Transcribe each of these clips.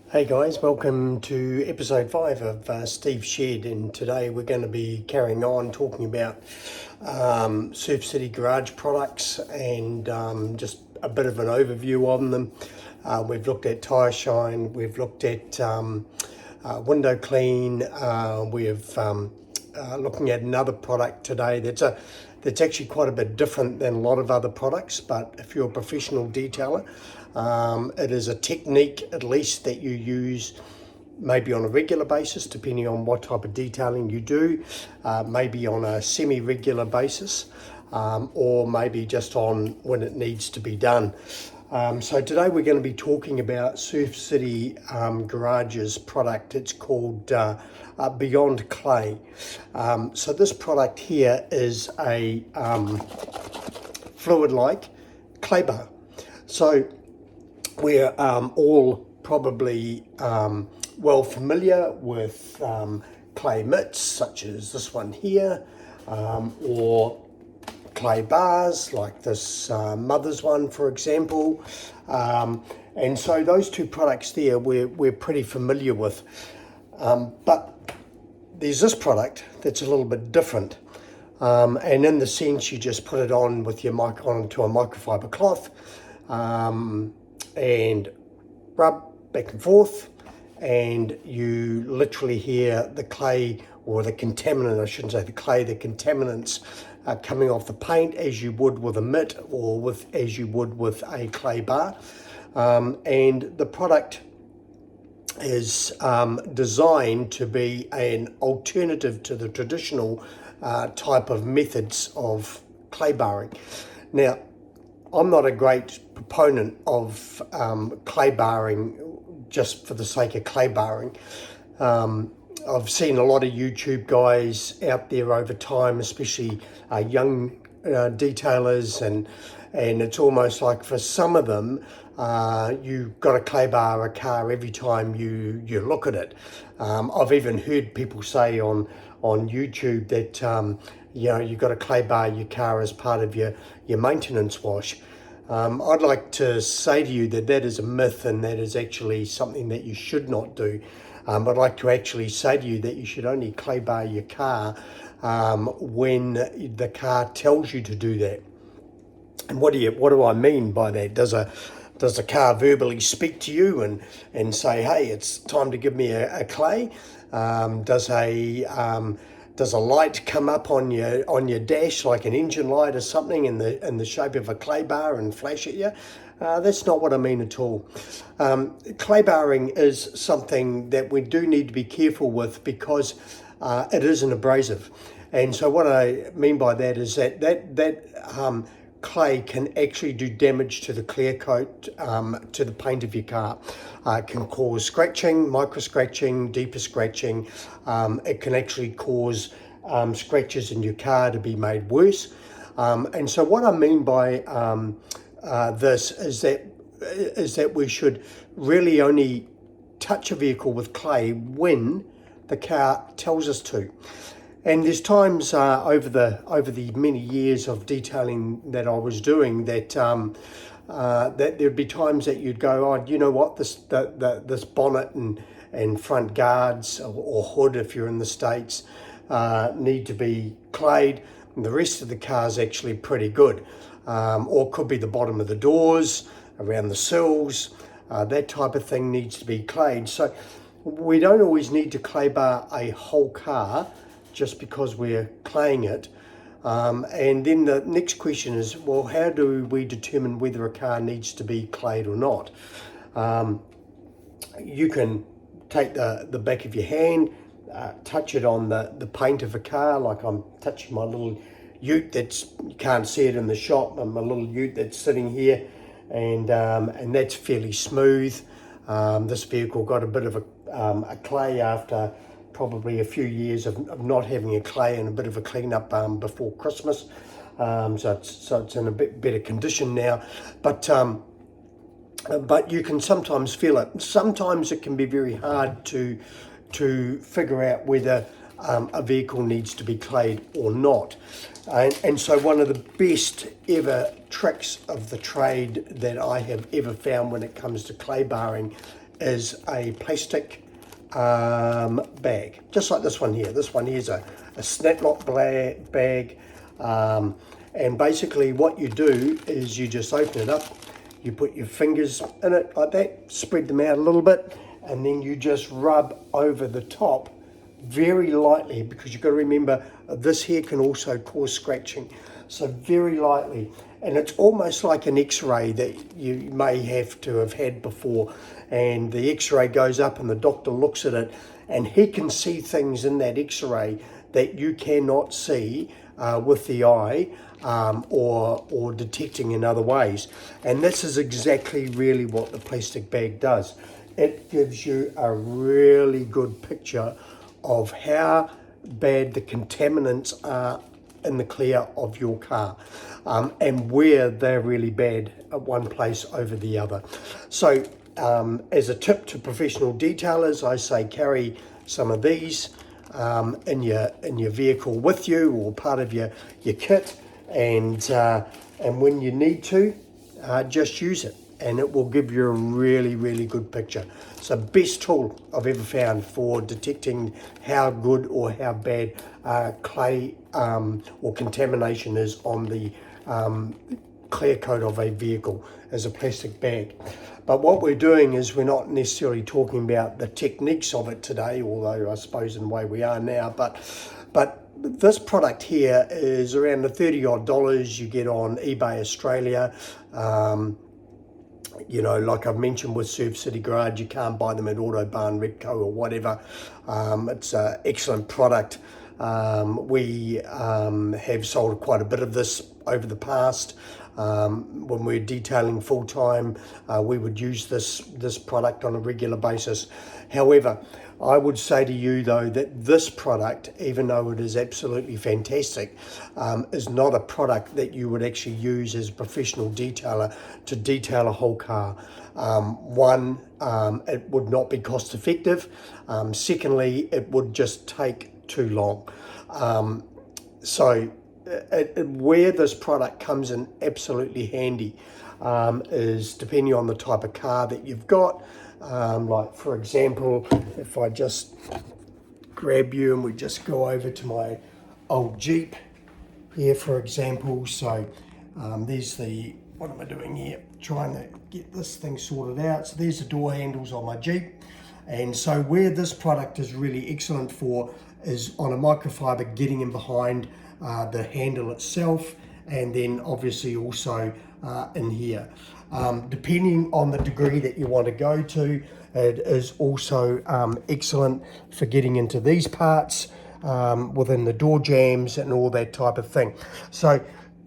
Hey guys, welcome to episode 5 of Steve's Shed, and today we're going to be carrying on talking about Surf City Garage products and just a bit of an overview on them. We've looked at tyre shine, we've looked at window clean, we're looking at another product today that's actually quite a bit different than a lot of other products, but if you're a professional detailer, it is a technique at least that you use maybe on a regular basis, depending on what type of detailing you do, maybe on a semi-regular basis, or maybe just on when it needs to be done. So today we're going to be talking about Surf City Garage's product. It's called Beyond Clay. So this product here is a fluid-like clay bar. So we're all probably well familiar with clay mitts, such as this one here, or clay bars like this Mother's one, for example. And so those two products there we're pretty familiar with. But there's this product that's a little bit different. And in the sense, you just put it on with your mic onto a microfiber cloth, and rub back and forth, and you literally hear the clay, or the contaminant, I shouldn't say the clay, the contaminants coming off the paint as you would with a mitt, or as you would with a clay bar. And the product is designed to be an alternative to the traditional type of methods of clay barring. Now, I'm not a great proponent of clay barring just for the sake of clay barring. I've seen a lot of YouTube guys out there over time, especially young detailers, and it's almost like for some of them, you've got to clay bar a car every time you look at it. I've even heard people say on YouTube that you've got to clay bar your car as part of your maintenance wash. I'd like to say to you that is a myth, and that is actually something that you should not do. I'd like to actually say to you that you should only clay bar your car when the car tells you to do that. And what do I mean by that? Does the car verbally speak to you and say, hey, it's time to give me a clay? Does a light come up on your dash, like an engine light or something, in the shape of a clay bar and flash at you? That's not what I mean at all. Clay barring is something that we do need to be careful with, because it is an abrasive. And so what I mean by that is that clay can actually do damage to the clear coat, to the paint of your car. It can cause scratching, micro scratching, deeper scratching. It can actually cause scratches in your car to be made worse. And so what I mean by this is that we should really only touch a vehicle with clay when the car tells us to. And there's times over the many years of detailing that I was doing that that there'd be times that you'd go, oh, you know what, this bonnet and front guards or hood, if you're in the States, need to be clayed, and the rest of the car's actually pretty good. Or could be the bottom of the doors, around the sills, that type of thing needs to be clayed. So we don't always need to clay bar a whole car just because we're claying it. And then the next question is, well, how do we determine whether a car needs to be clayed or not? You can take the back of your hand, touch it on the paint of a car, like I'm touching my little ute you can't see it in the shop, my little ute that's sitting here, and that's fairly smooth. This vehicle got a bit of a clay after probably a few years of not having a clay, and a bit of a clean up before Christmas. So it's in a bit better condition now, but you can sometimes feel it. Sometimes it can be very hard to figure out whether a vehicle needs to be clayed or not. And so one of the best ever tricks of the trade that I have ever found when it comes to clay barring is a plastic bag, just like this one here. This one here is a snap lock bag, and basically what you do is you just open it up, you put your fingers in it like that, spread them out a little bit, and then you just rub over the top very lightly, because you've got to remember this here can also cause scratching. So very lightly, and it's almost like an x-ray that you may have to have had before, and the x-ray goes up and the doctor looks at it and he can see things in that x-ray that you cannot see with the eye, or detecting in other ways. And this is exactly really what the plastic bag does. It gives you a really good picture of how bad the contaminants are in the clear of your car, and where they're really bad at one place over the other. So as a tip to professional detailers, I say carry some of these in your vehicle with you, or part of your kit, and when you need to, just use it, and it will give you a really good picture. It's the best tool I've ever found for detecting how good or how bad clay or contamination is on the clear coat of a vehicle as a plastic bag. But what we're doing is we're not necessarily talking about the techniques of it today, although I suppose in a way we are now, but this product here is around the $30 you get on eBay Australia. You know, like I've mentioned with Surf City Garage, you can't buy them at Autobarn, Redco or whatever. It's an excellent product. We have sold quite a bit of this over the past. When we're detailing full time, we would use this product on a regular basis. However, I would say to you though that this product, even though it is absolutely fantastic, is not a product that you would actually use as a professional detailer to detail a whole car. One, it would not be cost effective. Secondly, it would just take too long. So where this product comes in absolutely handy is depending on the type of car that you've got. Like for example, if I just grab you and we just go over to my old Jeep here, for example. So there's what am I doing here? Trying to get this thing sorted out. So there's the door handles on my Jeep. And so where this product is really excellent for is on a microfiber, getting in behind the handle itself, and then obviously also in here. Depending on the degree that you want to go to, it is also excellent for getting into these parts within the door jambs and all that type of thing. So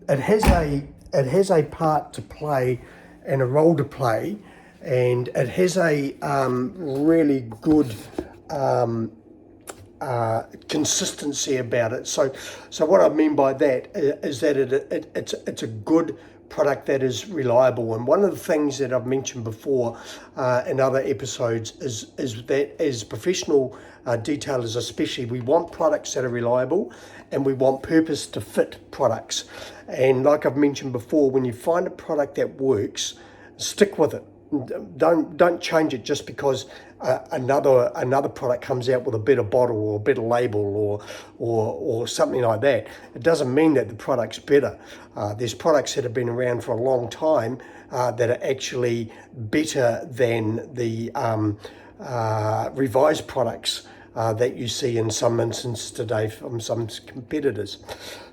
it has a part to play and a role to play, and it has a really good consistency about it. So what I mean by that is that it's a good product that is reliable. And one of the things that I've mentioned before in other episodes is that as professional detailers especially, we want products that are reliable, and we want purpose to fit products. And like I've mentioned before, when you find a product that works, stick with it. Don't change it just because another product comes out with a better bottle or a better label or something like that. It doesn't mean that the product's better. There's products that have been around for a long time that are actually better than the revised products that you see in some instances today from some competitors.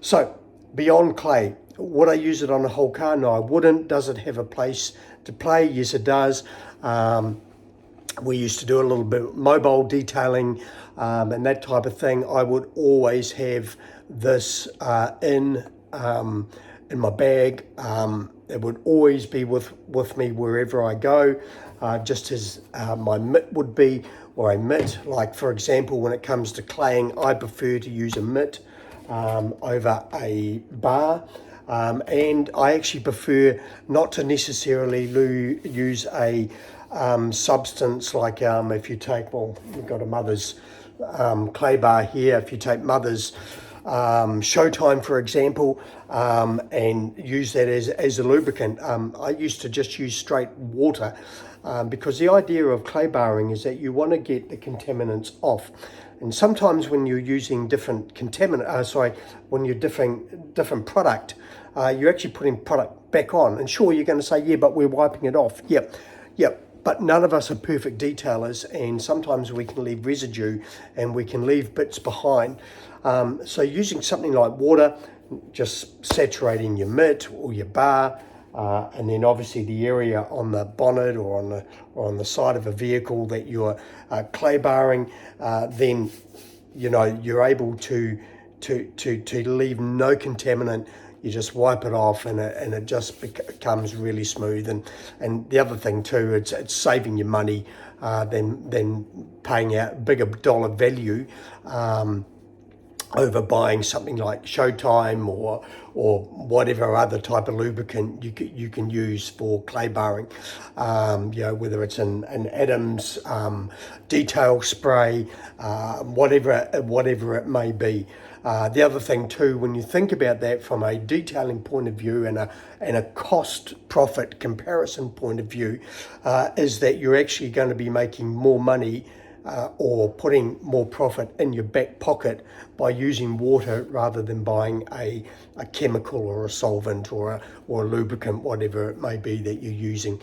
So beyond clay, would I use it on a whole car? No, I wouldn't. Does it have a place to play? Yes, it does. We used to do a little bit of mobile detailing and that type of thing. I would always have this in my bag. It would always be with me wherever I go, just as my mitt would be, or a mitt. Like for example, when it comes to claying, I prefer to use a mitt over a bar. And I actually prefer not to necessarily use a substance like if you take, well, we've got a Mother's clay bar here. If you take Mother's Showtime, for example, and use that as a lubricant. I used to just use straight water because the idea of clay barring is that you want to get the contaminants off. And sometimes when you're using different when you're different product, you're actually putting product back on. And sure, you're going to say, yeah, but we're wiping it off. Yep. But none of us are perfect detailers, and sometimes we can leave residue and we can leave bits behind. So using something like water, just saturating your mitt or your bar, and then obviously the area on the bonnet or on the side of a vehicle that you're clay barring, then you're able to leave no contaminant. You just wipe it off, and it just becomes really smooth. And the other thing too, it's saving you money than paying out bigger dollar value over buying something like Showtime or whatever other type of lubricant you can use for clay barring. Whether it's an Adams detail spray, whatever it may be. The other thing too, when you think about that from a detailing point of view and a cost profit comparison point of view, is that you're actually going to be making more money or putting more profit in your back pocket by using water rather than buying a chemical or a solvent or a lubricant, whatever it may be that you're using.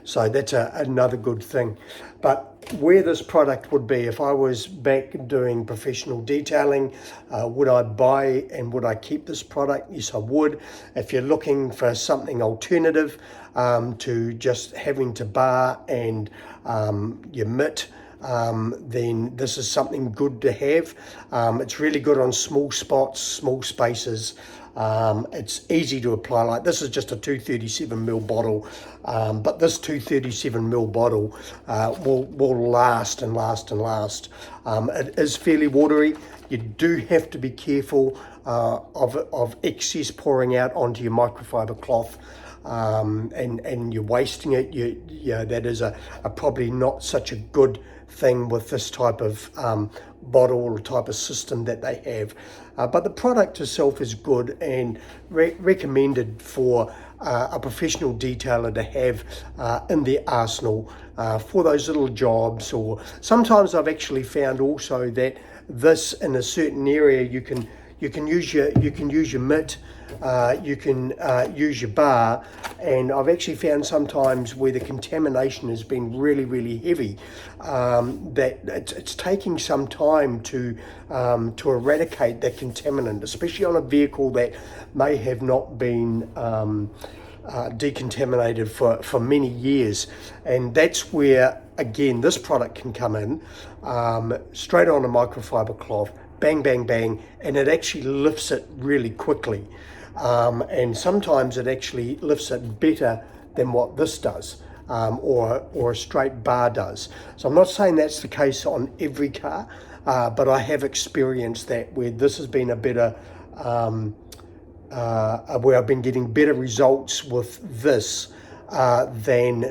So that's another good thing. But where this product would be, if I was back doing professional detailing, would I buy and would I keep this product? Yes, I would. If you're looking for something alternative to just having to bar and your mitt, then this is something good to have. It's really good on small spots, small spaces. It's easy to apply. Like this is just a 237ml bottle, but this 237ml bottle will last and last and last. It is fairly watery. You do have to be careful of excess pouring out onto your microfiber cloth. And you're wasting it. That is a probably not such a good thing with this type of bottle or type of system that they have. But the product itself is good and recommended for a professional detailer to have in their arsenal for those little jobs. Or sometimes I've actually found also that this in a certain area you can use your mitt, you can use your bar, and I've actually found sometimes where the contamination has been really, really heavy, that it's taking some time to eradicate that contaminant, especially on a vehicle that may have not been decontaminated for many years. And that's where, again, this product can come in, straight on a microfiber cloth, bang, bang, bang, and it actually lifts it really quickly. And sometimes it actually lifts it better than what this does, or a straight bar does. So I'm not saying that's the case on every car, but I have experienced that where this has been a better, where I've been getting better results with this than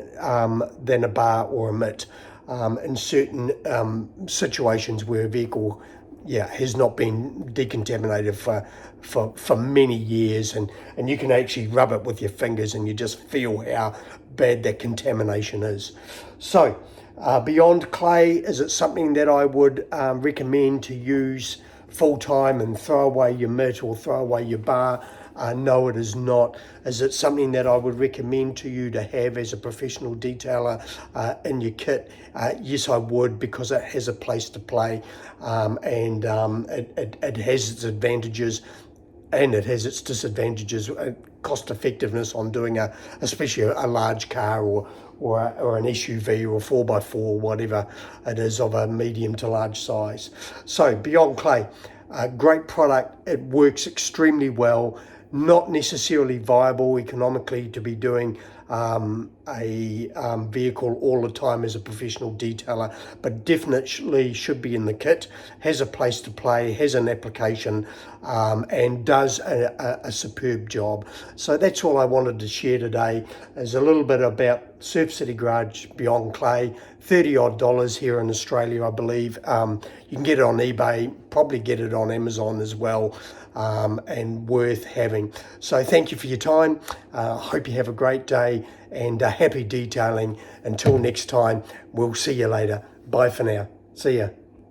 a bar or a mitt. In certain situations where a vehicle has not been decontaminated for many years, and you can actually rub it with your fingers and you just feel how bad that contamination is. So beyond clay, is it something that I would recommend to use full time and throw away your mitt or throw away your bar? No, it is not. Is it something that I would recommend to you to have as a professional detailer in your kit? Yes, I would, because it has a place to play, and it has its advantages and it has its disadvantages. Cost effectiveness on doing especially a large car or an SUV or 4x4, whatever it is of a medium to large size. So beyond clay, great product. It works extremely well. Not necessarily viable economically to be doing a vehicle all the time as a professional detailer, but definitely should be in the kit, has a place to play, has an application, and does a superb job. So that's all I wanted to share today, is a little bit about Surf City Garage Beyond Clay. $30 odd here in Australia, I believe. You can get it on eBay, probably get it on Amazon as well, and worth having. So thank you for your time. Hope you have a great day, and happy detailing. Until next time, we'll see you later. Bye for now. See ya.